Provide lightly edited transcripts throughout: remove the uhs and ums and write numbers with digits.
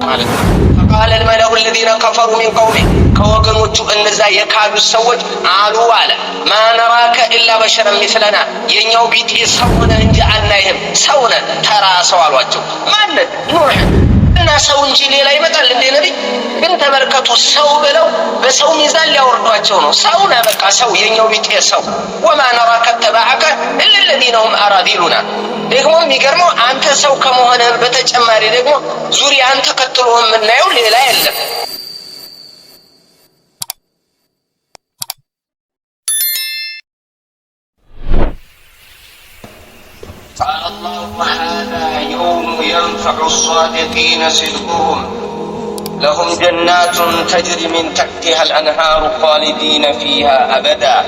فقال الملأ الذين كفروا من قومه ከወገኖቹ እነዛ የካዱ ሰዎች አሉ አለ ما نراك إلا بشرا مثلنا የኛው ቢጤ ሰው ነህ እንጂ አናይህም ሰው ነህ ተራ ሰው አሏቸው ማንን ኑህ እና ሰው እንጂ ሌላ ይመጣል እንደ ነብይ ግን ተመልከቱ ሰው ብለው በሰው ሚዛን ሊያወርዷቸው ነው ሰው ነህ በቃ ሰው የኛው ቢጤ ሰው وما نراك اتبعك إلا الذين هم أراذلنا ደግሞ የሚገርመው አንተ ሰው ከመሆንህ በተጨማሪ ደግሞ ዙሪያን ተከትሎ የምናየው ሌላ የለም قال الله هذا يوم ينفع الصادقين صدقهم لهم جنات تجري من تحتها الأنهار خالدين فيها أبدا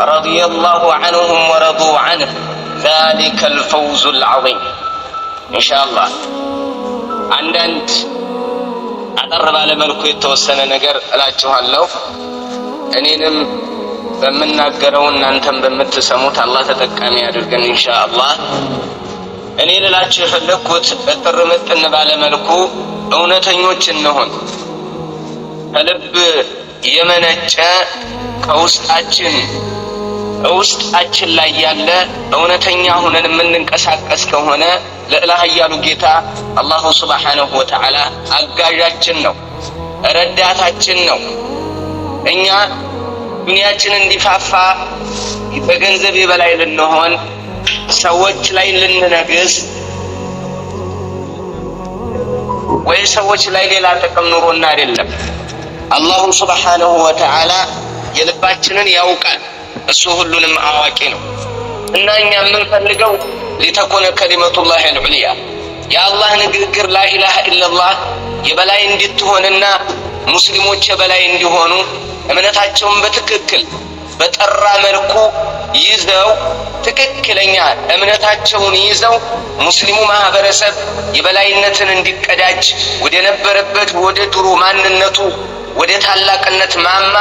رضي الله عنهم ورضوا عنه ذلك الفوز العظيم إن شاء الله عندنا أقرب على ملكو يتوسن نجر لا تهلو أنينم በመናገረው እናንተም በመተሰሙት አላህ ተጠቃሚ ያድርገን ኢንሻአላህ እኔ ልላችሁ የፈለኩት በጥርምጥን ባለ መልኩ እውነተኞች እንሆን ከልብ የመነጨ ከውስጣችን ላይ ያለ እውነተኛ ሆነን የምንንቀሳቀስ ከሆነ ለኢላህ ያሉ ጌታ አላሁ ሱብሓነሁ ወተዓላ አጋዣችን ነው ረዳታችን ነው እኛ ዱንያችን እንዲፋፋ በገንዘብ በላይ ልንሆን ሰዎች ላይ ልንነግስ ወይ ሰዎች ላይ ሌላ ጥቅም ኑሮና አይደለም አላሁ ሱብሓነሁ ወተዓላ የልባችንን ያውቃል እሱ ሁሉንም አዋቂ ነው እና እኛ የምንፈልገው لتكون كلمة الله العليا يا الله ንግግር لا إله إلا الله የበላይ እንድትሆንና ሙስሊሞች የበላይ እንዲሆኑ እምነታቸውን በትክክል በጠራ መልኩ ይዘው ትክክለኛ እምነታቸውን ይዘው ሙስሊሙ ማህበረሰብ የበላይነትን እንዲቀዳጅ ወደ ነበረበት ወደ ድሮ ማንነቱ ወደ ታላቅነት ማማ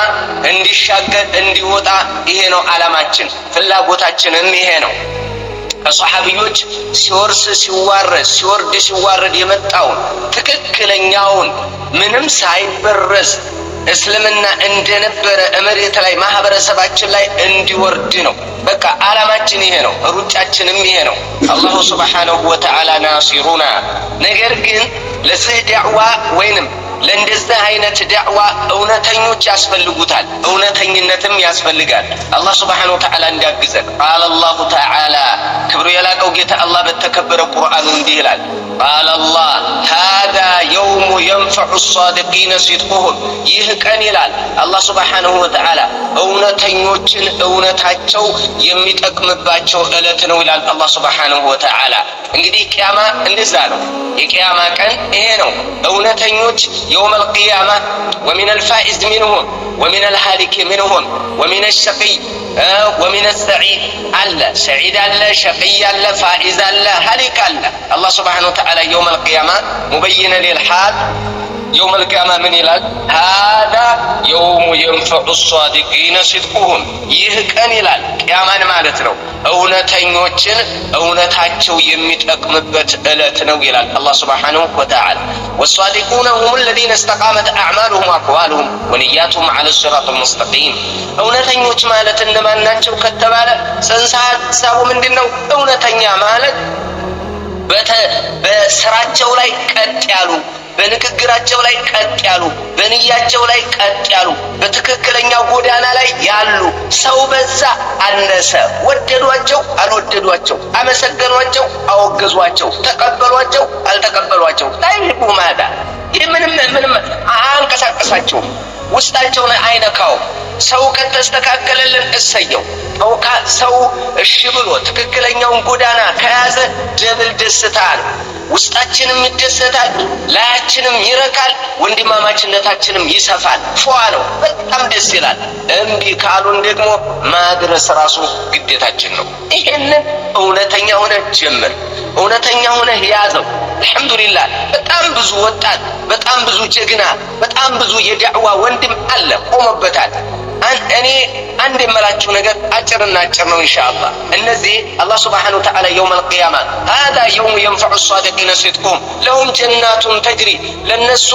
እንዲሻገር እንዲወጣ ይሄ ነው ዓላማችን ፍላጎታችንም ይሄ ነው ከሷሐቢዎች ሲወርድ የመጣው ትክክለኛውን ምንም ሳይበረዝ እስልምና እንደነበረ መሬት ላይ ማህበረሰባችን ላይ እንዲወርድ ነው በቃ ዓላማችን ይሄ ነው ሩጫችንም ይሄ ነው አላሁ ሱብሓነሁ ወተዓላ ናሲሩና ነገር ግን ለዚህ ዳዕዋ ወይንም ለእንደዚህ አይነት ዳዕዋ እውነተኞች ያስፈልጉታል እውነተኝነትም ያስፈልጋል አላህ ሱብሓነሁ ወተዓላ እንዲያግዘን قال الله تعالى ክብሩ የላቀው ጌታ አላህ በተከበረ ቁርአኑ እንዲህ ይላል قال الله هذا يوم ينفع الصادقين صدقهم ይህ ቀን ይላል አላህ ሱብሓነሁ ወተዓላ እውነተኞችን እውነታቸው የሚጠቅምባቸው ዕለት ነው ይላል አላህ ሱብሓነሁ ወተዓላ እንግዲህ ቂያማ እንደዛ ነው የቂያማ ቀን ይሄ ነው እውነተኞች يوم القيامة ومن الفائز منهم ومن الهالك منهم ومن الشقي ومن السعيد الله سعيد الله شقي الله فائز الله هالك الله الله سبحانه وتعالى يوم القيامة مبينا للحال يوم القيامة من إلال هذا يوم ينفع الصادقين صدقهم يهكن إلال قيامان مالتنو እውነተኞችን እውነታቸው የሚጠቅምበት ዕለት ነው ይላል አላህ Subhanahu Wa Ta'ala والصادقون هم الذين استقامت أعمالهم وأقوالهم ونياتهم على الصراط المستقيم እውነተኞች ማለት እነማን ናቸው ከተባለ ጽንሰ ሐሳቡ ምንድነው እውነተኛ ማለት በስራቸው ላይ ቀጥ ያሉ በንግግራቸው ላይ ቀጥ ያሉ በንያቸው ላይ ቀጥ ያሉ በትክክለኛ ጎዳና ላይ ያሉ ሰው በዛ አነሰ ወደዷቸው አልወደዷቸው አመሰገኗቸው አወገዟቸው ተቀበሏቸው አልተቀበሏቸው ታይቡ ማዳ ምንም አንቀሳቀሳቸው ውስጣቸውን አይነካው ሰው ከተስተካከለልን እሰየው ሰው እሺ ብሎ ትክክለኛውን ጎዳና ከያዘ ደብል ደስታ ነው ውስጣችንም ይደሰታል ላያችንም ይረካል ወንድማማችነታችንም ይሰፋል ፏ ነው በጣም ደስ ይላል እንቢ ካሉን ደግሞ ማድረስ ራሱ ግዴታችን ነው ይሄንን እውነተኛ ሆነ ጀምር እውነተኛ ሆነ ያዘው አልহামዱሊላህ በጣም ብዙ ወጣት በጣም ብዙ ጀግና በጣም ብዙ የዳዕዋ ወንድም አለ ቆመበታል እኔ አንድ የምላችሁ ነገር አጭርና አጭር ነው ኢንሻአላህ። እነዚህ አላህ ሱብሓነሁ ወተዓላ የውም አልቂያማ هذا يوم ينفع الصادقين صدقهم لهم جنات تجري ለነሱ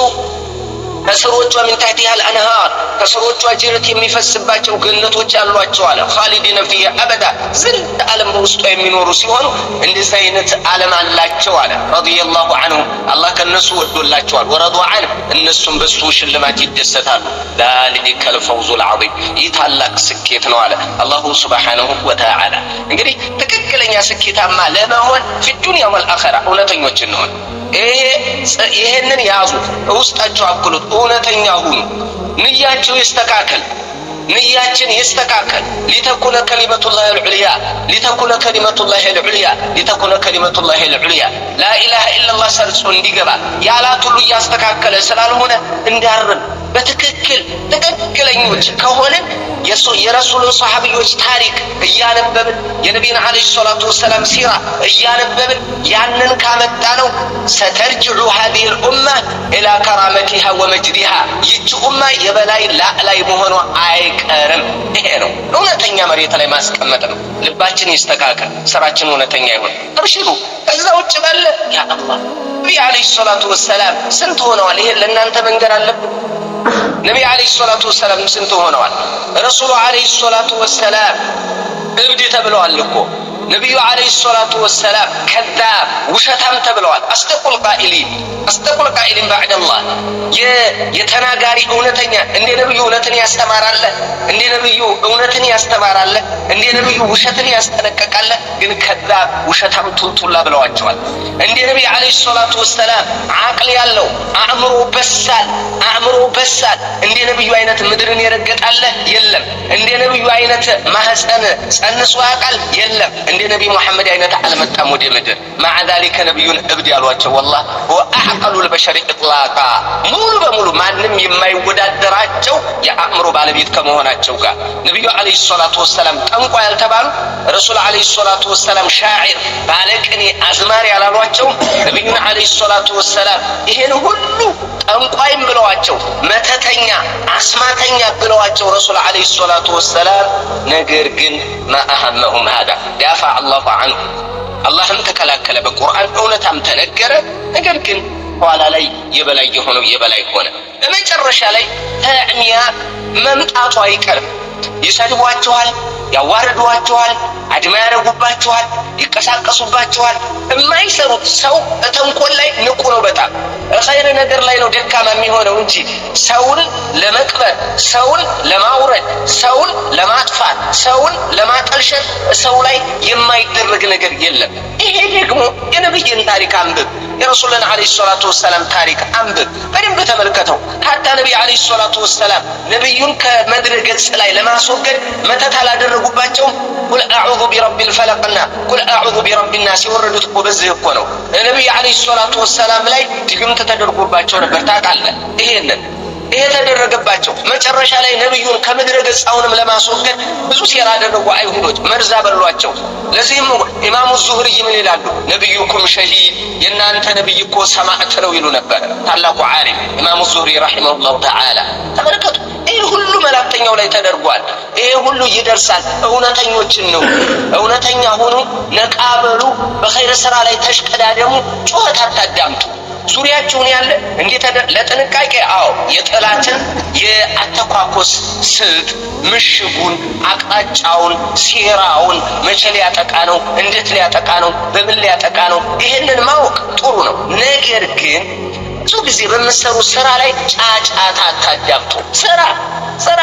ከስሮቿ من تحتها الانهار ከስሮቿ ጅረት የሚፈስባቸው ገነቶች አሏቸው አለ። خالدين فيها ابدا ዝንት ዓለም ውስጥ የሚኖሩ ሲሆኑ እንደዚህ አይነት ዓለም አላቸው አለ። رضي الله عنهم አላህ ከነሱ ወዶላቸዋል። ورضوا عنه እነሱም በሱ ሽልማት ይደሰታሉ። ذلك الفوز العظيم ይታላቅ ስኬት ነው አለ አላሁ ሱብሓነሁ ወተዓላ። እንግዲህ ትክክለኛ ስኬታማ ለመሆን في الدنيا والآخرة እውነተኞች እንሆን። ይሄንን ያዙ፣ ውስጣችሁ አብሉት፣ እውነተኛ ሁኑ። ንያችሁ ይስተካከል፣ ንያችን ይስተካከል። ሊተኩነ ከሊመቱላሂ አልዑልያ ሊተኩነ ከሊመቱላሂ አልዑልያ ሊተኩነ ከሊመቱላሂ አልዑልያ ላኢላሃ ኢላላህ ሰርጾ እንዲገባ ያላት ሁሉ እያስተካከለ ስላልሆነ እንዳርም በትክክል ትክክለኞች ከሆነ የረሱሉን ሰሃቢዎች ታሪክ እያነበብን የነቢዩን አለይሂ ሰላቱ ወሰላም ሲራ እያነበብን ያንን ካመጣ ነው سترجع هذه الأمة إلى كرامتها ومجدها ይህች ኡማ የበላይ ላዕላይ መሆኗ አይቀርም። ይሄ ነው እውነተኛ መሬት ላይ ማስቀመጥ ነው። ልባችን ይስተካከል፣ ስራችን እውነተኛ ይሁን። አብሽሩ። ከዛ ውጭ ባለ ያ አላህ ነብዩ አለይሂ ሰላቱ ወሰላም ስንት ሆነዋል? ይሄ ለእናንተ መንገር አለብን። ነብዩ አለይሂ ሰላቱ ወሰላም ስንት ሆነዋል? ረሱሉ አለይሂ ሰላቱ ወሰላም እብድ ተብለዋል እኮ። ነብዩ አለይሂ ሰላቱ ወሰላም ከዛብ ውሸታም ተብለዋል። አስደቁል ቃኢሊን ባዕደላህ የተናጋሪ እውነተኛ እንደ ነብዩ እውነትን ያስተማራለ፣ እንደ ነብዩ እውነትን ያስተማራለ፣ እንደ ነብዩ ውሸትን ያስጠነቀቃለ። ግን ከዛብ ውሸታም ቱልቱላ ብለዋቸዋል። እንደ ነብዩ አለይሂ ሰላቱ ወሰላም አቅል ያለው አእምሮ በሳል እንደ ነብዩ አይነት ምድርን የረገጣለ የለም። እንደ ነብዩ አይነት ማህፀን ጸንሶ ያውቃል የለም። እንደ ነብዩ መሐመድ አይነት አልመጣም ወደ ምድር። مع ذلك ነብዩን እብድ ያሏቸው والله هو اعقل البشر اطلاقا ሙሉ በሙሉ ማንም የማይወዳደራቸው የአእምሮ ባለቤት ከመሆናቸው ጋር ነብዩ አለይሂ ሰላቱ ወሰላም ጠንቋ ያልተባሉ ረሱል አለይሂ ሰላቱ ወሰላም ሻዒር ባለቅኔ አዝማሪ ያላሏቸው ነብዩ አለይሂ ሰላቱ ወሰላም ይሄን ሁሉ ጠንቋይም ብለዋቸው መተተኛ አስማተኛ ብለዋቸው ረሱል አለይሂ ሰላቱ ወሰላም ነገር ግን ما اهمهم هذا دافع الله عنه አላህም ተከላከለ በቁርአን እውነታም ተነገረ። ነገር ግን ኋላ ላይ የበላይ የሆነው የበላይ ሆነ። በመጨረሻ ላይ ተዕሚያ መምጣቱ አይቀርም። ይሰድቧችኋል፣ ያዋርዷችኋል፣ አድማ ያረጉባችኋል፣ ይቀሳቀሱባችኋል። የማይሰሩት ሰው ተንኮል ላይ ንቁ ነው። በጣም ኸይር ነገር ላይ ነው ደካማ የሚሆነው እንጂ ሰውን ለመቅበር፣ ሰውን ለማውረድ፣ ሰውን ለማጥፋት፣ ሰውን ለማጠልሸት ሰው ላይ የማይደረግ ነገር የለም። ይሄ ደግሞ የነብይን ታሪክ አንብብ፣ የረሱልን አለይሂ ሰላቱ ወሰላም ታሪክ አንብብ፣ በደንብ ተመልከተው። ሐታ ነብይ አለይሂ ሰላቱ ወሰላም ነብዩን ከመድረ ገጽ ላይ ለማስወገድ መተት አላደረጉባቸውም። ቁል አዑዙ ቢረቢል ፈለቅና ቁል አዑዙ ቢረቢን ናስ የወረዱት እኮ በዚህ እኮ ነው። ነብዩ አለይሂ ሰላቱ ወሰላም ላይ ድግምት ተደርጎባቸው ነበር። ታውቃለህ? ይሄ ተደረገባቸው። መጨረሻ ላይ ነብዩን ከምድረ ገጽ አሁንም ለማስወገድ ብዙ ሴራ አደረጉ። አይሁዶች መርዝ አበሏቸው። ለዚህም ኢማሙ ዙህሪ ምን ይላሉ? ነብዩኩም ሸሂድ የናንተ ነብይ እኮ ሰማዕት ነው ይሉ ነበር። ታላቁ ዓሊም ኢማሙ ዙህሪ ረሂመሁላሁ ተዓላ። ተመልከቱ፣ ይሄ ሁሉ መላእክተኛው ላይ ተደርጓል። ይሄ ሁሉ ይደርሳል። እውነተኞችን ነው። እውነተኛ ሆኑ፣ ነቃበሉ፣ በኸይር ስራ ላይ ተሽቀዳደሙ፣ ጩኸት አታዳምጡ። ዙሪያችሁን ያለ እንዴት ለጥንቃቄ አዎ የጠላትን የአተኳኮስ ስልት ምሽጉን፣ አቅጣጫውን፣ ሴራውን መቼ ሊያጠቃ ነው፣ እንዴት ሊያጠቃ ነው፣ በምን ሊያጠቃ ነው፣ ይሄንን ማወቅ ጥሩ ነው። ነገር ግን ብዙ ጊዜ በመሰሩ ስራ ላይ ጫጫታ አታዳምጡ። ስራ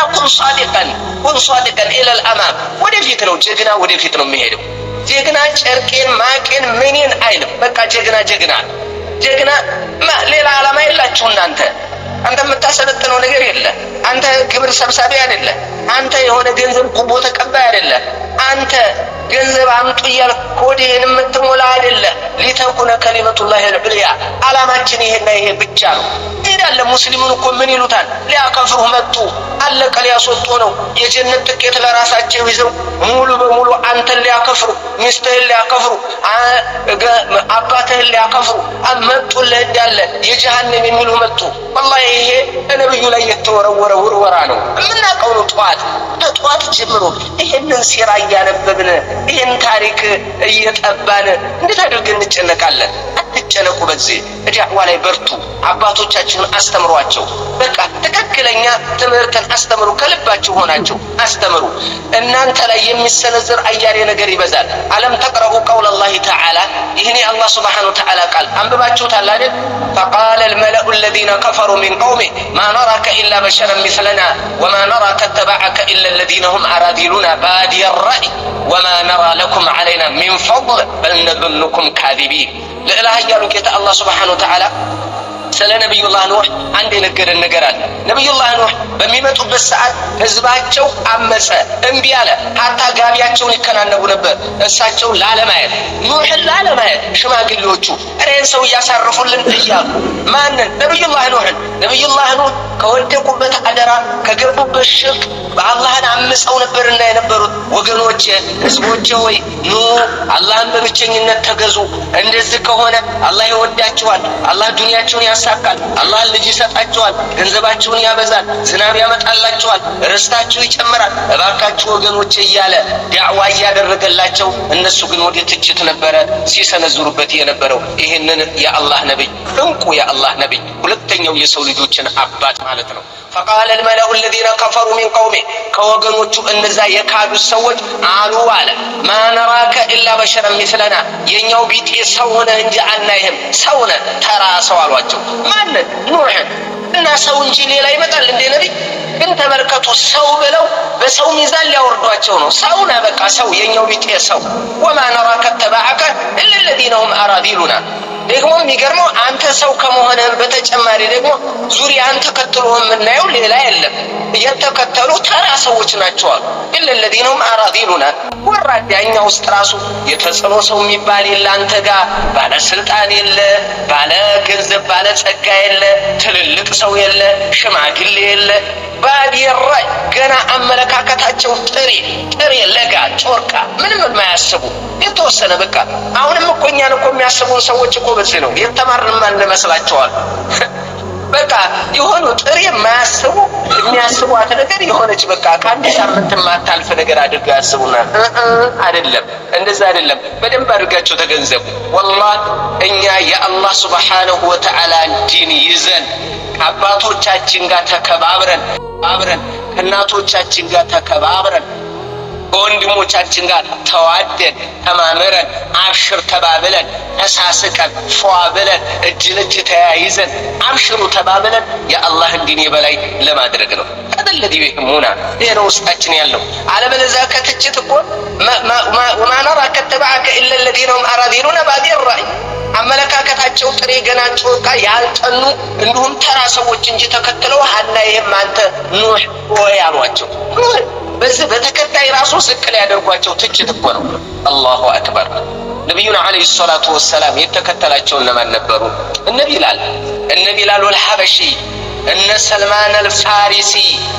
ኩን ሷዲቀን ኢለል አማም። ወደፊት ነው ጀግና፣ ወደፊት ነው የሚሄደው ጀግና። ጨርቄን ማቄን ምኔን አይልም። በቃ ጀግና ሌላ ዓላማ የላችሁ እናንተ። አንተ የምታሰለጥነው ነገር የለ። አንተ ግብር ሰብሳቢ አይደለ። አንተ የሆነ ገንዘብ ጉቦ ተቀባይ አይደለ። አንተ ገንዘብ አምጡ እያልክ ሆድህን የምትሞላ አይደለ። ሊተኩነ ከሊመቱላሂ አልዑልያ ዓላማችን ይሄና ይሄ ብቻ ነው። ይሄ እንዳለ ሙስሊሙን እኮ ምን ይሉታል? ሊያከፍሩ መጡ። አለቀ፣ ሊያስወጡ ነው። የጀነት ጥቂት ለራሳቸው ይዘው ሙሉ በሙሉ አንተን ሊያከፍሩ፣ ሚስትህን ሊያከፍሩ፣ አባትህን ሊያከፍሩ መጡልህ። እንዳለ የጀሃነም የሚሉ መጡ። ወላሂ ይሄ በነብዩ ላይ የተወረወረ ውርወራ ነው። የምናውቀው ነው። በጠዋት ጀምሮ ይሄንን ሴራ እያነበብን ይሄን ታሪክ እየጠባን እንዴት አድርገን እንጨነቃለን? አትጨነቁ። በዚህ ዳዕዋ ላይ በርቱ። አባቶቻችሁን አስተምሯቸው። በቃ ትክክለኛ ትምህርትን አስተምሩ። ከልባችሁ ሆናችሁ አስተምሩ። እናንተ ላይ የሚሰነዘር አያሌ ነገር ይበዛል። አለም ተቅረኡ ቀውለ አላህ ተዓላ፣ ይህኔ አላህ ሱብሓነሁ ወተዓላ ቃል አንብባችሁታል አይደል? ፈቃለ አልመለኡ አለዚነ ከፈሩ ሚን ቀውሚሂ ማ ነራከ ኢላ በሸረን ሚስለና ወማ ነራከ ተበዐከ ኢላ አለዚነ ሁም አራዚሉና ባዲየ ረእይ ወማ ነራ ለኩም ዐለይና ሚን ፈድል በል ነዙንኩም ካዚቢን። ልዕለ ኃያሉ ጌታ አላህ ሱብሓነሁ ወተዓላ ስለ ነቢዩላህ ኑህ አንድ የነገረን ነገር አለ። ነቢዩላህ ኑህ በሚመጡበት ሰዓት ህዝባቸው አመፀ፣ እምቢ አለ። ሀታ ጋቢያቸውን ይከናነቡ ነበር እሳቸው ላለማየት፣ ኑህን ላለማየት። ሽማግሌዎቹ እኔን ሰው እያሳርፉልን እያሉ ማንን? ነቢዩላህ ኑህን። ነቢዩላህ ኑህ ከወደቁበት አደራ ከገቡበት ሽርክ በአላህን አምፀው ነበርና የነበሩት። ወገኖቼ ህዝቦቼ ሆይ ኑ አላህን በብቸኝነት ተገዙ። እንደዚህ ከሆነ አላህ ይወዳችኋል። አላህ ዱንያችሁን ያሳካል። አላህ ልጅ ይሰጣችኋል። ገንዘባችሁን ያበዛል። ዝናብ ያመጣላችኋል። ርስታችሁ ይጨምራል። እባካችሁ ወገኖቼ እያለ ዳዕዋ እያደረገላቸው፣ እነሱ ግን ወደ ትችት ነበረ ሲሰነዝሩበት የነበረው። ይህንን የአላህ ነብይ፣ እንቁ የአላህ ነብይ፣ ሁለተኛው የሰው ልጆችን አባት ማለት ነው። ፈቃለ አልመለኡ አለዚነ ከፈሩ ሚን ቀውሚሂ፣ ከወገኖቹ እነዛ የካዱት ሰዎች አሉ አለ ማ ነራከ ኢላ በሸረን ሚስለና፣ የኛው ቢጤ ሰው ሆነህ እንጂ አናይህም፣ ሰው ነህ፣ ተራ ሰው አሏቸው። ማንን? ኑህን። እና ሰው እንጂ ሌላ ይመጣል እንዴ ነብይ? ግን ተመልከቱ፣ ሰው ብለው በሰው ሚዛን ሊያወርዷቸው ነው። ሰው ነህ በቃ ሰው፣ የኛው ቢጤ ሰው። ወማ ነራከ ተበዐከ ኢላ አለዚነ ሁም አራዚሉና፣ ደግሞ የሚገርመው አንተ ሰው ከመሆንህም በተጨማሪ ደግሞ ዙሪያን ተከትሎ የምናየው ሌላ የለም፣ የተከተሉ ተራ ሰዎች ናቸው አሉ። ኢላ አለዚነ ሁም አራዚሉና፣ ወራዳ እኛ ውስጥ ራሱ የተጽዕኖ ሰው የሚባል የለ፣ አንተ ጋር ባለስልጣን የለ፣ ባለ ገንዘብ ባለ ጸጋ የለ፣ ትልልቅ ሰው የለ፣ ሽማግሌ የለ፣ ባዲራ ገና አመለካከታቸው ጥሬ ለጋ ጮርቃ ምንም የማያስቡ የተወሰነ በቃ። አሁንም እኮ እኛን እኮ የሚያስቡን ሰዎች እኮ በዚህ ነው የተማርን ማን መስላቸዋል? በቃ የሆኑ ጥሬ የማያስቡ የሚያስቡት ነገር የሆነች በቃ ከአንድ ሳምንት ማታልፍ ነገር አድርገው ያስቡና አይደለም፣ እንደዛ አይደለም። በደንብ አድርጋቸው ተገንዘቡ። ወላሂ እኛ የአላህ ሱብሓነሁ ወተዓላ ዲን ይዘን ከአባቶቻችን ጋር ተከባብረን ከእናቶቻችን ጋር ተከባብረን ከወንድሞቻችን ጋር ተዋደን ተማምረን አብሽር ተባብለን ተሳስቀን ፏ ብለን እጅ ለእጅ ተያይዘን አብሽሩ ተባብለን የአላህን ዲን የበላይ ለማድረግ ነው። ከደለዲ ይህሙና ይሄ ነው ውስጣችን ያለው። አለበለዚያ ከትችት እኮ ወማ ነራከ ተበዐከ ኢላ አለዚነ ሁም አራዚሉና ባዲየ ረእይ፣ አመለካከታቸው ጥሬ ገና ጮርቃ ያልጠኑ እንዲሁም ተራ ሰዎች እንጂ ተከትለው አናይህም አንተ ኑህ ወይ አሏቸው። በዚህ በተከታይ ራሱ ዝቅ ሊያደርጓቸው ትችት እኮ ነው። አላሁ አክበር። ነቢዩና ዓለይሂ ሰላቱ ወሰላም የተከተላቸው እነማን ነበሩ? እነ ቢላል ወልሐበሺ፣ እነ ሰልማን አልፋሪሲ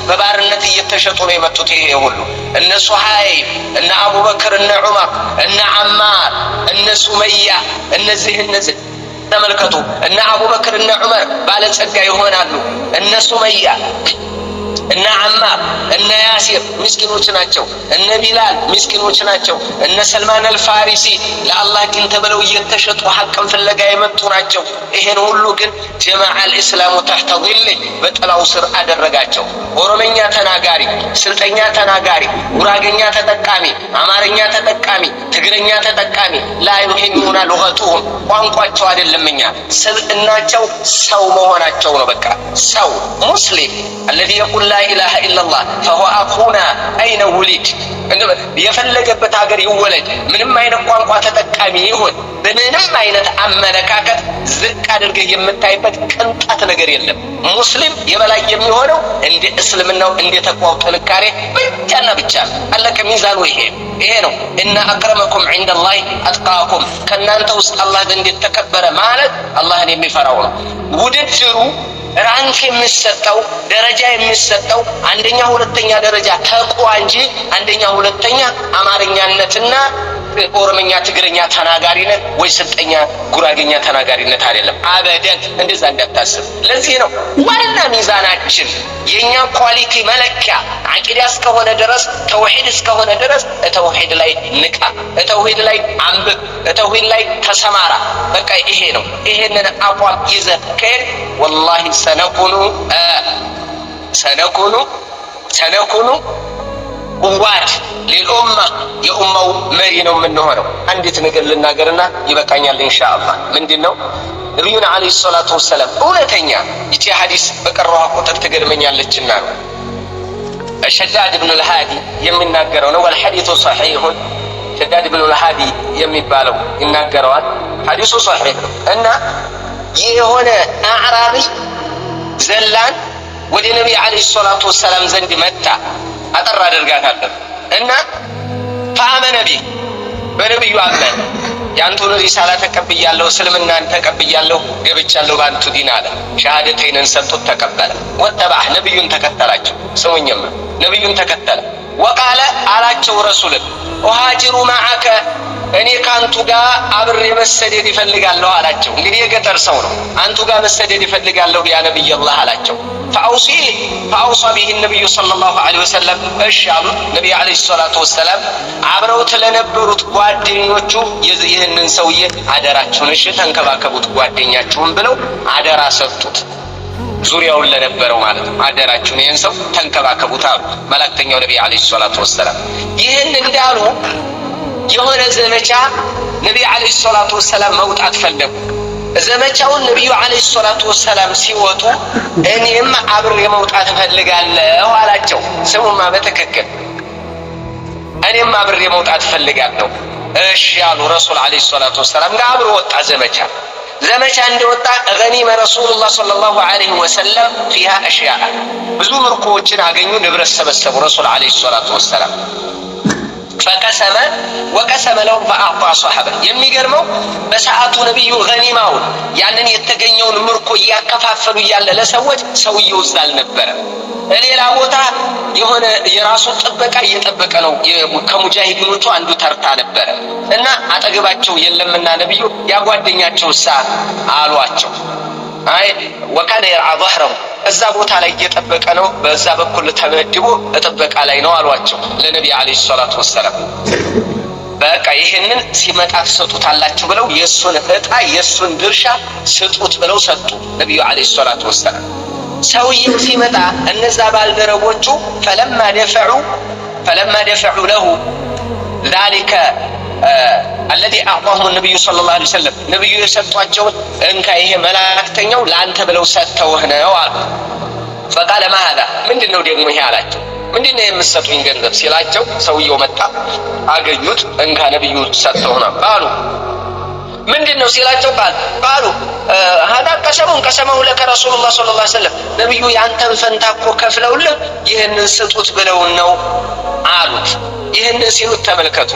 በባርነት እየተሸጡ ነው የመጡት። ይሄ ሁሉ እነ ሱሃይብ፣ እነ አቡበክር፣ እነ ዑመር፣ እነ አማር፣ እነ ሱመያ፣ እነዚህ ተመልከቱ። እነ አቡበክር እነ ዑመር ባለጸጋ ይሆናሉ። እነ ሱመያ እነ አማር እነ ያሲር ምስኪኖች ናቸው። እነ ቢላል ምስኪኖች ናቸው። እነ ሰልማን አልፋሪሲ ለአላህ ዲን ተብለው እየተሸጡ ሐቅን ፍለጋ የመጡ ናቸው። ይሄን ሁሉ ግን ጀማዓ አልእስላሙ ተሕተ ظል በጥላው ስር አደረጋቸው። ኦሮመኛ ተናጋሪ፣ ስልጠኛ ተናጋሪ፣ ጉራገኛ ተጠቃሚ፣ አማርኛ ተጠቃሚ፣ ትግርኛ ተጠቃሚ ላ ዩሂሙና ሉገቱሁም ቋንቋቸው አይደለምኛ ስብዕናቸው ሰው መሆናቸው ነው። በቃ ሰው ሙስሊም الذي يقول لا إله إلا الله فهو أخونا أين ولد የፈለገበት ሀገር ይወለድ ምንም አይነት ቋንቋ ተጠቃሚ ይሁን በምንም አይነት አመለካከት ዝቅ አድርገህ የምታይበት ቅንጣት ነገር የለም። ሙስሊም የበላይ የሚሆነው እንደ እስልምናው እንደ ተቋው ጥንካሬ ብቻና ብቻ አለቀ። ሚዛኑ ይሄ ነው። እና አክረመኩም ዐንደላሂ አጥቃኩም፣ ከናንተ ውስጥ አላህ ዘንድ የተከበረ ማለት አላህን የሚፈራው ነው። ውድድሩ ራንክ የሚሰጠው ደረጃ የሚሰጠው አንደኛ ሁለተኛ ደረጃ ተቅዋ እንጂ አንደኛ ሁለተኛ አማርኛነትና ኦሮምኛ ትግርኛ ተናጋሪነት ወይ ስልጠኛ ጉራጌኛ ተናጋሪነት አይደለም። አበደን እንደዛ እንዳታስብ። ለዚህ ነው ዋና ሚዛናችን የኛ ኳሊቲ መለኪያ አቂዳ እስከሆነ ድረስ ተውሂድ እስከሆነ ድረስ ተውሂድ ላይ ንቃ፣ ተውሂድ ላይ አንብብ፣ ተውሂድ ላይ ተሰማራ። በቃ ይሄ ነው። ይሄንን አቋም ይዘህ ከሄድ ወላሂ ሰነኩኑ ቁዋድ ሊልኡማ የኡማው መሪ ነው የምንሆነው። አንዲት ነገር ልናገርና ይበቃኛል ኢንሻአላህ። ምንድነው? ነብዩና አለይሂ ሰላቱ ወሰለም እውነተኛ ይቺ ሐዲስ በቀረዋ ቁጥር ትገርመኛለችና ነው ሸዳድ ኢብኑ አልሃዲ የሚናገረው ነው። ወልሐዲሱ ሰሒሁን ሸዳድ ኢብኑ አልሃዲ የሚባለው ይናገረዋል። ሐዲሱ ሰሒህ ነው እና የሆነ አዕራቢ ዘላን ወደ ነብዩ አለይሂ ሰላቱ ወሰለም ዘንድ መጣ። አጠር አድርጋታለሁ እና ፈአመነ ቢህ በነብዩ አመነ። ያንተን ሪሳላ ተቀብያለሁ፣ እስልምናን ተቀብያለሁ፣ ገብቻለሁ ባንቱ ዲን አለ። ሸሃደተይንን ሰጥቶት ተቀበለ። ወተባህ ነብዩን ተከተላቸው። ስሙኝማ ነብዩን ተከተለ። ወቃለ አላቸው ረሱልን ኡሃጅሩ ማዓከ እኔ ካንቱ ጋር አብሬ መሰደድ ይፈልጋለሁ አላቸው። እንግዲህ የገጠር ሰው ነው። አንቱ ጋር መሰደድ ይፈልጋለሁ ያ ነብዩላህ አላቸው። ፈአውሳ ቢሂ ነብዩ ሰለላሁ ዐለይሂ ወሰለም እሺ አሉት። ነብዩ ዐለይሂ ሰላቱ ወሰላም አብረውት ለነበሩት ጓደኞቹ ይህንን ሰውዬ አደራችሁን እሺ ተንከባከቡት ጓደኛችሁን ብለው አደራ ሰጡት። ዙሪያውን ለነበረው ማለት ነው። አደራችሁን ይህን ሰው ተንከባከቡት አሉ መላእክተኛው ነብዩ ዐለይሂ ሰላቱ ወሰላም። ይህን እንዳሉ የሆነ ዘመቻ ነብዩ ዐለይሂ ሰላቱ ወሰላም መውጣት ፈለጉ። ዘመቻውን ነብዩ ዐለይሂ ሰላቱ ወሰላም ሲወጡ እኔም አብሬ መውጣት እፈልጋለሁ አላቸው። ስሙማ በትክክል እኔም አብሬ መውጣት እፈልጋለሁ። እሺ ያሉ ረሱል ዐለይሂ ሰላቱ ወሰላም ጋር አብሮ ወጣ ዘመቻ እንደወጣ ገኒመ ረሱሉላህ ሰለላሁ ዐለይሂ ወሰለም ፊሃ አሽያአ ብዙ ምርኮዎችን አገኙ፣ ንብረት ሰበሰቡ ረሱል ዐለይሂ ሰላቱ ወሰላም። ፈቀሰመ ወቀሰመ ለሁም ፈአዕጣ ሶሐባ። የሚገርመው በሰዓቱ ነብዩ ገኒማውን ያንን የተገኘውን ምርኮ እያከፋፈሉ እያለ ለሰዎች ሰውየው እዛ አልነበረም። ሌላ ቦታ የሆነ የራሱን ጥበቃ እየጠበቀ ነው። ከሙጃሂዲኖቹ አንዱ ተርታ ነበረ እና አጠገባቸው የለምና ነብዩ ያጓደኛቸው አሏቸው። አይ ወካነ የርዓ ظهره እዛ ቦታ ላይ እየጠበቀ ነው፣ በዛ በኩል ተመድቦ ጥበቃ ላይ ነው አሏቸው ለነብዩ አለይሂ ሰላቱ ወሰለም። በቃ ይሄንን ሲመጣ ትሰጡታላችሁ ብለው የሱን እጣ የሱን ድርሻ ስጡት ብለው ሰጡ ነብዩ አለይሂ ሰላቱ ወሰለም። ሰውየው ሲመጣ እነዛ ባልደረቦቹ ፈለማ ደፈዑ ለሁ ذلك الذي أعطاه النبي صلى الله عليه وسلم نبي يسطواቸው እንካ ይሄ መላእክተኛው ለአንተ ብለው ሰጥተውህ ነው አሉ። فقال ما هذا ምንድነው ደግሞ ይሄ አላቸው። ምንድነው የምትሰጡኝ ገንዘብ ሲላቸው ሰውየው መጣ አገኙት። እንካ ነብዩ ሰጥተው ነው አሉ። ምንድነው ሲላቸው ቃሉ هذا ቀሰመው ለከ ረሱሉላህ ሰለላሁ ዐለይሂ ወሰለም ነብዩ ያንተን ፈንታ እኮ ከፍለውልህ ይሄንን ስጡት ብለው ነው አሉት። ይሄንን ሲሉት ተመልከቱ።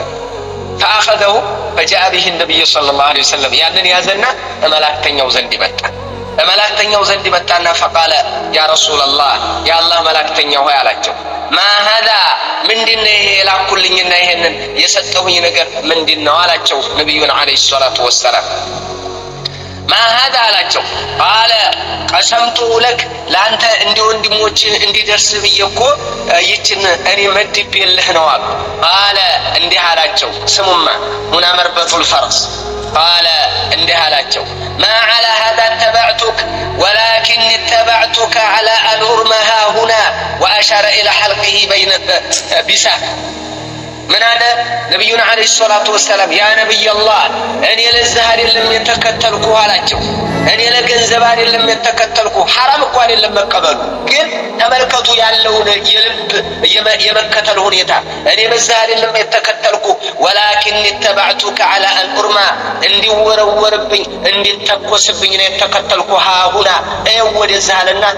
فأخذه فجاء به النبي صلى الله عليه وسلم ያንን ያዘና መላእክተኛው ዘንድ መጣና فقال يا رسول الله يا الله መላእክተኛው ሆይ አላቸው ما هذا ምንድነው ይሄ ላኩልኝና ይሄንን የሰጠሁኝ ነገር ምንድነው አላቸው ነብዩን አለይሂ ሰላቱ ወሰለም። ما هذا አላቸው قال قسمت لك ለአንተ እንደ ወንድሞች እንዲደርስ ብዬ እኮ ይችን እኔ መድቤልህ ነው አሉ። قال እንዲህ አላቸው ስሙማ هنا مربط الفرس قال እንዲህ አላቸው ما على هذا اتبعتك ولكن اتبعتك على أن أرمها هنا وأشار إلى حلقه بين بسهم من هذا نبينا عليه الصلاة والسلام يا نبي الله أن يلزهر لم يتكتلكوا علىكم أن يلقنزبار لم يتكتلكوا حرام قوان لم يقبلوا قل تملكتوا يعلون يمكتل هنيتا أن يلزهر لم يتكتلكوا ولكن اتبعتك على أن أرمى اندي وربي اندي تقوسبين يتكتلكوا ها هنا أول الزهلنا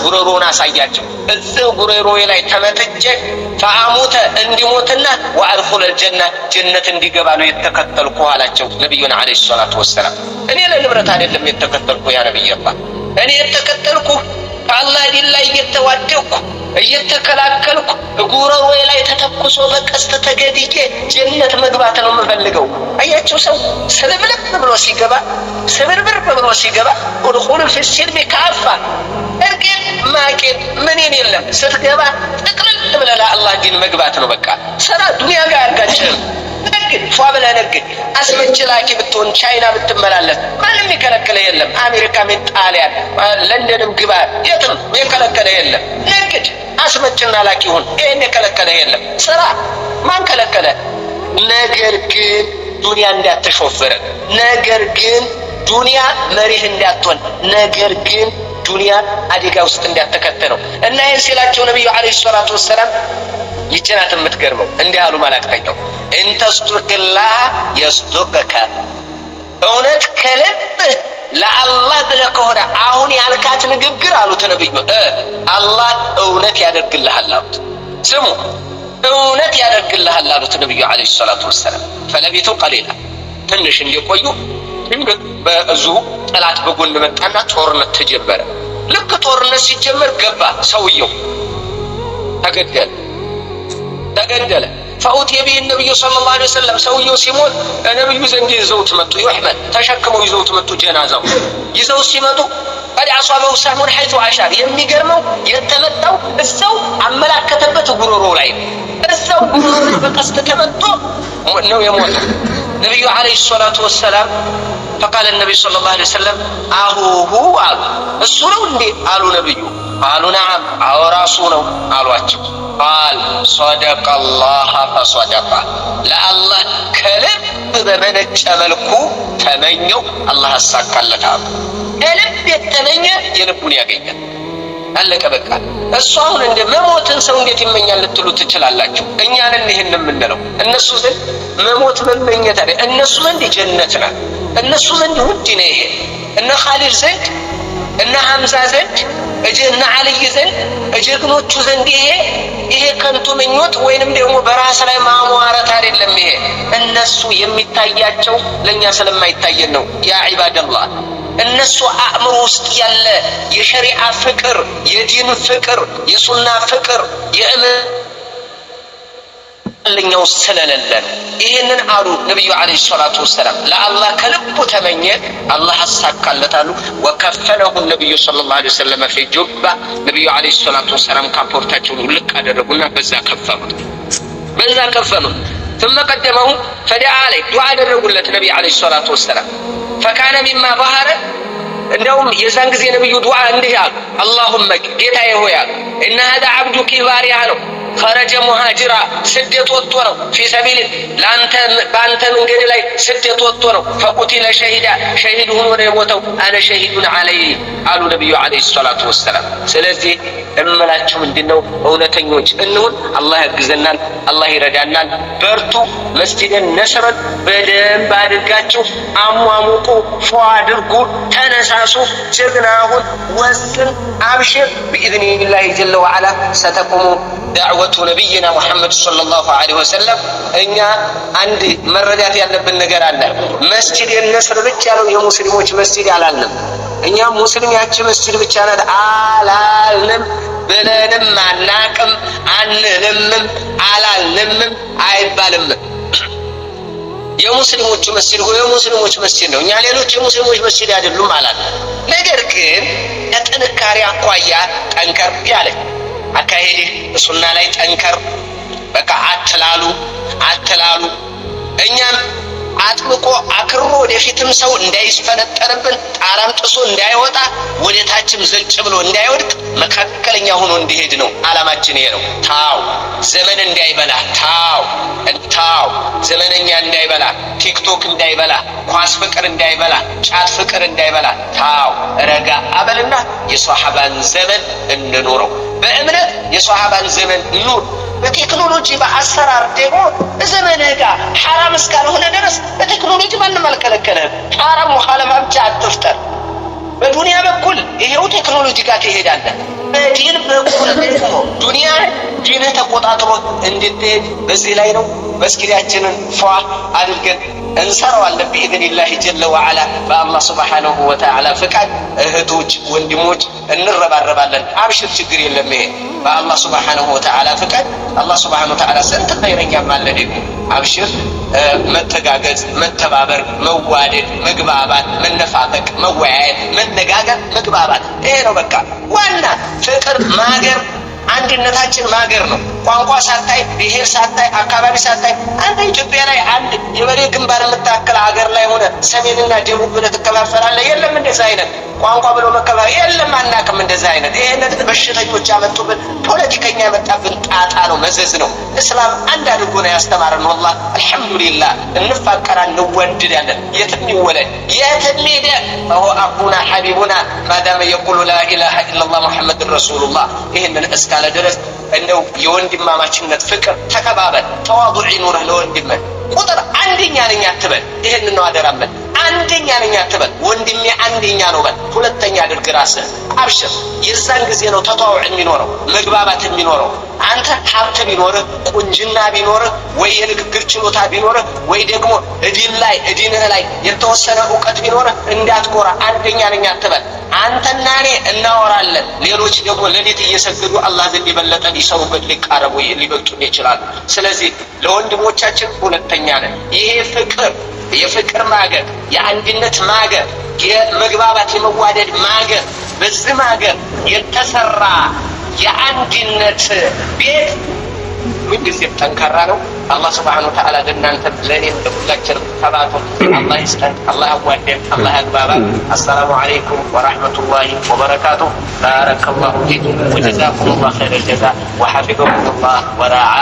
غرورنا ساياتهم الذو غرورو يلاي تمتجك فعموت እንዲሞትና ወአድኹል الجنة ጀነት እንዲገባ ነው የተከተልኩ አላቸው ነብዩና አለይሂ ሰላቱ ወሰለም። እኔ ለንብረት አይደለም የተከተልኩ ያ ነብይ አላህ እኔ የተከተልኩ ከአላህ ዲን ላይ እየተዋደቅኩ እየተከላከልኩ ጉሮሮዬ ላይ ተተኩሶ በቀስት ተገድዬ ጀነት መግባት ነው የምፈልገው። አያችሁ ሰው ስልብልብ ብሎ ሲገባ ስብርብር ብሎ ሲገባ ኡድኹሉ ፊስሲልሚ ካፋ እርግጥ ማቄን ምንን የለም ስትገባ ጥቅልል ብለህ ለአላህ ዲን መግባት ነው በቃ። ስራ ዱንያ ጋር ያጋጭህም ነግድ ፏ ብለህ ነግድ። አስመጭ ላኪ ብትሆን ቻይና ብትመላለስ ማንም የከለከለ የለም። አሜሪካም ጣሊያን ለንደንም ግባ የትም የከለከለ የለም። ነግድ አስመጭና ላኪ ሁን፣ ይሄን የከለከለ የለም። ስራ ማን ከለከለ? ነገር ግን ዱንያ እንዳትሾፍር፣ ነገር ግን ዱንያ መሪህ እንዳትሆን፣ ነገር ግን ዱንያ አደጋ ውስጥ እንዳትከተለው እና ይህን ሲላቸው ነብዩ አለይሂ ሰላቱ ወሰላም ይችናት የምትገርመው እንዲህ አሉ መላእክተኛው እንተስቱቅላህ የስቱቅከ እውነት ከልብህ ለአላህ ብለህ ከሆነ አሁን ያልካት ንግግር አሉት ነብዩ አላህ እውነት ያደርግልሃል አሉት። ስሙ እውነት ያደርግልሃል አሉት ነብዩ አለይሂ ሰላቱ ወሰላም። ፈለቢቱ ቀሊላ ትንሽ እንዲቆዩ ድንገት በዙ ጠላት በጎን መጣና ጦርነት ተጀመረ። ልክ ጦርነት ሲጀመር ገባ ሰውየው ተገደለ። ፈኡትየ ቢሂ ነብዩ ሰለላሁ ዐለይሂ ወሰለም ሰውየው ሲሞት ነብዩ ዘንድ ይዘውት መጡ። ይህመል ተሸክመው ይዘውት መጡ። ጀናዛው ይዘው ሲመጡ ቀድ አሷበው ሰህሙን ሐይቱ አሻር የሚገርመው የተመታው እዛው አመላከተበት ጉሮሮ ላይ እዛው ጉሮሮ ላይ በቀስት ተመቶ ነው የሞተው ነብዩ አለይሂ ሰላቱ ወሰላም። فقال النبي صلى الله عليه وسلم አሁሁ አሉ እሱ ነው እንዴ አሉ ነብዩ። قالوا نعم አዎ ራሱ ነው አሏቸው። قال صدق الله فصدق ለአላህ ከልብ በመነጨ መልኩ ተመኘው አላህ አሳካለት አሉ። ከልብ የተመኘ የልቡን ያገኛል። አለቀ በቃ። እሱ አሁን እንደ መሞትን ሰው እንዴት ይመኛል ልትሉ ትችላላችሁ። እኛንን ይሄን የምንለው እነሱ ዘንድ መሞት መመኘት አይደል፣ እነሱ ዘንድ ጀነት ናት። እነሱ ዘንድ ውድ ነው ይሄ። እነ ኻሊድ ዘንድ እነ ሐምዛ ዘንድ እነ አልይ ዘንድ እጀግኖቹ ዘንድ ይሄ ከንቱ ምኞት ወይንም ደግሞ በራስ ላይ ማሟረት አይደለም። ይሄ እነሱ የሚታያቸው ለኛ ስለማይታየን ነው። ያ ዒባደላህ እነሱ አእምሮ ውስጥ ያለ የሸሪዓ ፍቅር፣ የዲን ፍቅር፣ የሱና ፍቅር የእምነኛው ስለሌለን ይሄንን አሉ ነብዩ አለይሂ ሰላቱ ወሰላም። ለአላህ ከልቡ ተመኘ አላህ አሳካለታሉ። ወከፈነሁ ነብዩ ሰለላሁ ዐለይሂ ወሰለም في ጁባ ነብዩ አለይሂ ሰላቱ ወሰላም ካፖርታቸውን ልቅ አደረጉና በዛ ከፈኑት። ثم قدمه فدعا عليه دعاء አደረጉለት ነብዩ አለይሂ ሰላቱ ወሰላም። فكان مما ظهر እንደውም የዛን ጊዜ ነብዩ ዱዓ እንዲህ አሉ اللهم ጌታዬ ሆይ ان هذا عبدك ባሪያህ ነው خرج مهاجرا ስደት ወጥቶ ነው في سبيل በአንተ መንገድ ላይ ስደት ወጥቶ ነው فقتل شهيدا شهيد ሆኖ ነው የሞተው انا شهيد عليه አሉ ነብዩ አለይሂ ሰላቱ ወሰላም። ስለዚህ እምላችሁ ምንድነው እውነተኞች እንሁን። አላህ ያግዘናል፣ አላህ ይረዳናል። በርቱ። መስጂድን ነስረን በደንብ አድርጋችሁ አሟሙቁ፣ ፏ አድርጉ፣ ተነሳሱ፣ ጀግናሁን፣ ወስን፣ አብሽር بإذنillah جل وعلا ستقوم دعوة نبينا محمد صلى الله عليه وسلم። እኛ አንድ መረዳት ያለብን ነገር አለ። መስጂድን ነስር ብቻ ነው የሙስሊሞች መስጂድ አላልንም። እኛ ሙስሊም ያቺ መስጂድ ብቻ ናት አላልንም፣ ብለንም አናቅም፣ አንልምም፣ አላልንምም፣ አይባልም። የሙስሊሞቹ መስጂድ የሙስሊሞች መስጂድ ነው። እኛ ሌሎች የሙስሊሞች መስጂድ አይደሉም አላል። ነገር ግን ከጥንካሬ አኳያ ጠንከር ያለ አካሄድ ሱና ላይ ጠንከር በቃ አትላሉ። እኛም አጥብቆ አክሮ ወደፊትም ሰው እንዳይስፈነጠርብን ጣራም ጥሶ እንዳይወጣ ወደታችም ዘጭ ብሎ እንዳይወድቅ መካከለኛ ሆኖ እንዲሄድ ነው አላማችን። ይሄ ነው። ታው ዘመን እንዳይበላ ታው ዘመነኛ እንዳይበላ፣ ቲክቶክ እንዳይበላ፣ ኳስ ፍቅር እንዳይበላ፣ ጫት ፍቅር እንዳይበላ ታው ረጋ አበልና የሷሃባን ዘመን እንኖረው። በእምነት የሷሃባን ዘመን ኑር። በቴክኖሎጂ በአሰራር ደግሞ ዘመንህ ጋር ሐራም እስካልሆነ ድረስ በቴክኖሎጂ ማንም አልከለከለህም። ሐራም ሙኻለፋ ብቻ አትፍጠር። በዱንያ በኩል ይሄው ቴክኖሎጂ ጋር ትሄዳለህ። በዲን በኩል ደግሞ ዱንያ ዲንህ ተቆጣጥሮ እንድትሄድ በዚህ ላይ ነው መስጊዳችንን ፏ አድርገን እንሰራዋለን ቢኢዝኒላህ ጀለ ወዐላ በአላህ ሱብሓነሁ ወተዓላ ፍቃድ። እህቶች ወንድሞች እንረባረባለን። አብሽር ችግር የለም። ይሄ በአላህ ሱብሓነሁ ወተዓላ ፍቃድ አላህ ሱብሓነሁ ወተዓላ ስንት ኸይረኛም አለ ደግሞ። አብሽር መተጋገዝ፣ መተባበር፣ መዋደድ፣ መግባባት፣ መነፋፈቅ፣ መወያየት፣ መነጋገር፣ መግባባት ይሄ ነው በቃ ዋና ፍቅር ማገር አንድነታችን ማገር ነው። ቋንቋ ሳታይ ብሔር ሳታይ አካባቢ ሳታይ አንተ ኢትዮጵያ ላይ አንድ የበሬ ግንባር የምታክል ሀገር ላይ ሆነ ሰሜንና ደቡብ ብለህ ትከፋፈላለህ። የለም እንደዛ አይነት ቋንቋ ብሎ መከፋፈል የለም። አናውቅም እንደዛ አይነት። ይሄንን በሽተኞች ያመጡብን ፖለቲከኛ ያመጣብን ጣጣ ነው፣ መዘዝ ነው። እስላም አንድ አድርጎ ነው ያስተማረን። ወላሂ አልሐምዱሊላህ እንፋቀራለን፣ እንወደዳለን። የትም ይወለድ የትም ሄደ فهو أخونا حبيبنا ما دام يقول لا إله إلا الله محمد رسول الله ይሄንን እስካለ ድረስ እንደው የወንድማማችነት ፍቅር ተከባበር፣ ተዋዱዕ ይኑርህ ለወንድምህ። ቁጥር አንደኛ ነኝ አትበል። ይሄን ነው አደራመን። አንደኛ ነኝ አትበል። ወንድሜ አንደኛ ነው በል። ሁለተኛ አድርግ ራስህ። አብሽር። የዛን ጊዜ ነው ተጣውዕ የሚኖረው፣ መግባባት የሚኖረው። አንተ ሀብት ቢኖርህ ቁንጅና ቢኖርህ ወይ የንግግር ችሎታ ቢኖርህ ወይ ደግሞ እዲንህ ላይ የተወሰነ እውቀት ቢኖርህ እንዳትኮራ። አንደኛ ነኝ አትበል። አንተና እኔ እናወራለን፣ ሌሎች ደግሞ ለሌት እየሰገዱ አላህ ዘንድ የበለጠ ሊሰሩበት ሊቃረቡ ሊበልጡን ይችላሉ። ስለዚህ ለወንድሞቻችን ሁለተኛ ነን። ይሄ ፍቅር የፍቅር ማገር፣ የአንድነት ማገር፣ የመግባባት የመዋደድ ማገር፣ በዚህ ማገር የተሰራ የአንድነት ቤት ምንጊዜም ጠንካራ ነው። አላህ ሱብሓነሁ ወተዓላ ለእናንተ ለእኔም ለሁላችንም ተባቶ አላህ ይስጠን፣ አላህ ያዋደን፣ አላህ ያግባባን። አሰላሙ አለይኩም ወረሕመቱላሂ ወበረካቱሁ። ባረከላሁ ፊኩም ወጀዛኩሙላሁ ኸይረል ጀዛ ወሐፊዘኩሙላህ ወረዓ